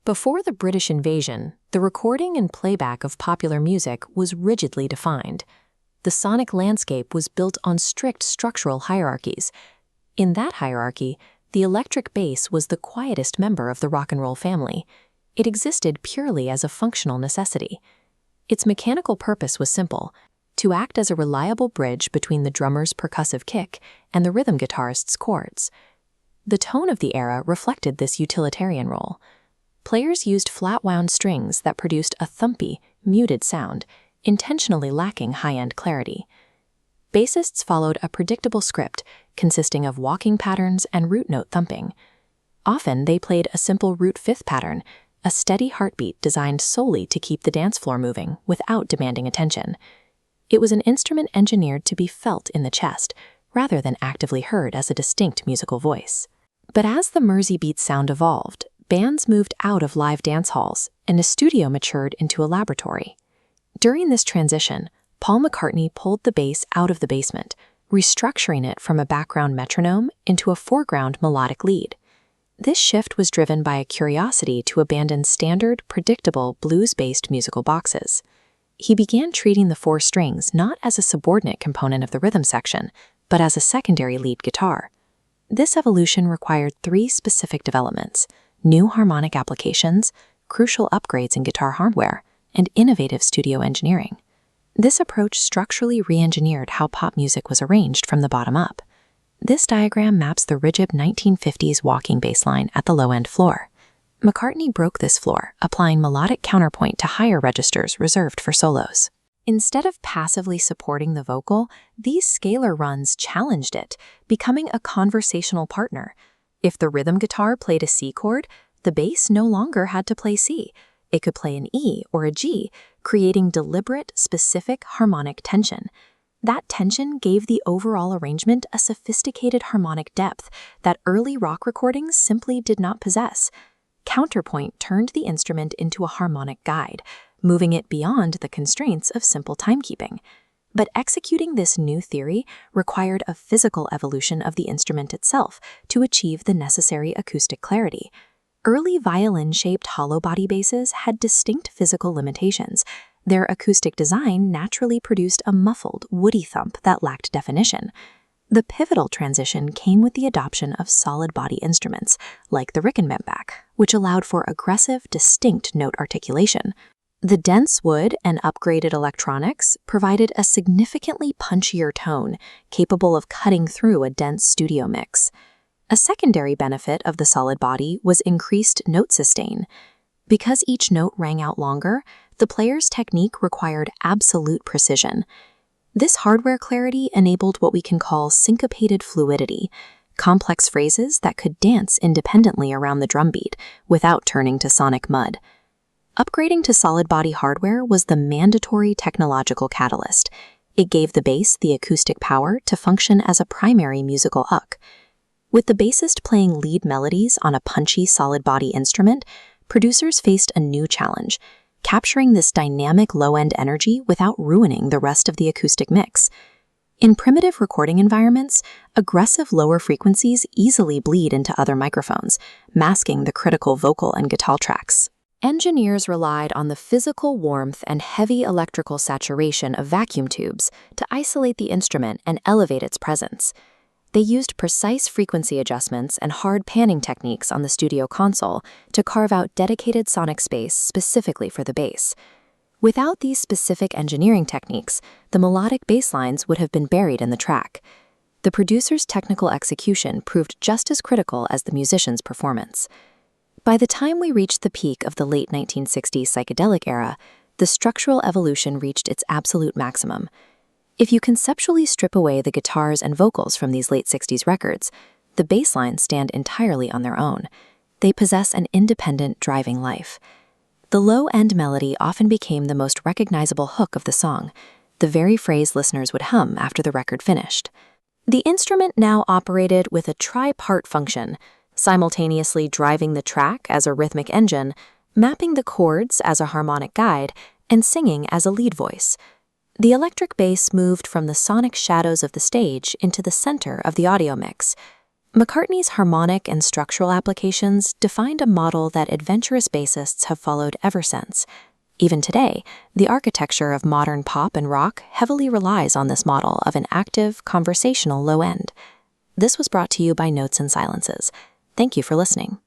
Before the British invasion, the recording and playback of popular music was rigidly defined. The sonic landscape was built on strict structural hierarchies. In that hierarchy, the electric bass was the quietest member of the rock and roll family. It existed purely as a functional necessity. Its mechanical purpose was simple: to act as a reliable bridge between the drummer's percussive kick and the rhythm guitarist's chords. The tone of the era reflected this utilitarian role. Players used flat-wound strings that produced a thumpy, muted sound, intentionally lacking high-end clarity. Bassists followed a predictable script consisting of walking patterns and root note thumping. Often they played a simple root fifth pattern, a steady heartbeat designed solely to keep the dance floor moving without demanding attention. It was an instrument engineered to be felt in the chest, rather than actively heard as a distinct musical voice. But as the Mersey beat sound evolved, bands moved out of live dance halls, and a studio matured into a laboratory. During this transition, Paul McCartney pulled the bass out of the basement, restructuring it from a background metronome into a foreground melodic lead. This shift was driven by a curiosity to abandon standard, predictable, blues-based musical boxes. He began treating the four strings not as a subordinate component of the rhythm section, but as a secondary lead guitar. This evolution required three specific developments: new harmonic applications, crucial upgrades in guitar hardware, and innovative studio engineering. This approach structurally re-engineered how pop music was arranged from the bottom up. This diagram maps the rigid 1950s walking bass line at the low-end floor. McCartney broke this floor, applying melodic counterpoint to higher registers reserved for solos. Instead of passively supporting the vocal, these scalar runs challenged it, becoming a conversational partner. If the rhythm guitar played a C chord, the bass no longer had to play C. It could play an E or a G, creating deliberate, specific harmonic tension. That tension gave the overall arrangement a sophisticated harmonic depth that early rock recordings simply did not possess. Counterpoint turned the instrument into a harmonic guide, moving it beyond the constraints of simple timekeeping. But executing this new theory required a physical evolution of the instrument itself to achieve the necessary acoustic clarity. Early violin-shaped hollow body basses had distinct physical limitations. Their acoustic design naturally produced a muffled, woody thump that lacked definition. The pivotal transition came with the adoption of solid body instruments, like the Rickenbacker, which allowed for aggressive, distinct note articulation. The dense wood and upgraded electronics provided a significantly punchier tone, capable of cutting through a dense studio mix. A secondary benefit of the solid body was increased note sustain. Because each note rang out longer, the player's technique required absolute precision. This hardware clarity enabled what we can call syncopated fluidity, complex phrases that could dance independently around the drum beat without turning to sonic mud. Upgrading to solid body hardware was the mandatory technological catalyst. It gave the bass the acoustic power to function as a primary musical hook. With the bassist playing lead melodies on a punchy solid body instrument, producers faced a new challenge: capturing this dynamic low-end energy without ruining the rest of the acoustic mix. In primitive recording environments, aggressive lower frequencies easily bleed into other microphones, masking the critical vocal and guitar tracks. Engineers relied on the physical warmth and heavy electrical saturation of vacuum tubes to isolate the instrument and elevate its presence. They used precise frequency adjustments and hard panning techniques on the studio console to carve out dedicated sonic space specifically for the bass. Without these specific engineering techniques, the melodic bass lines would have been buried in the track. The producer's technical execution proved just as critical as the musician's performance. By the time we reached the peak of the late 1960s psychedelic era, the structural evolution reached its absolute maximum. If you conceptually strip away the guitars and vocals from these late 60s records, the bass lines stand entirely on their own. They possess an independent, driving life. The low-end melody often became the most recognizable hook of the song, the very phrase listeners would hum after the record finished. The instrument now operated with a tri-part function, simultaneously driving the track as a rhythmic engine, mapping the chords as a harmonic guide, and singing as a lead voice. The electric bass moved from the sonic shadows of the stage into the center of the audio mix. McCartney's harmonic and structural applications defined a model that adventurous bassists have followed ever since. Even today, the architecture of modern pop and rock heavily relies on this model of an active, conversational low end. This was brought to you by Notes and Silences. Thank you for listening.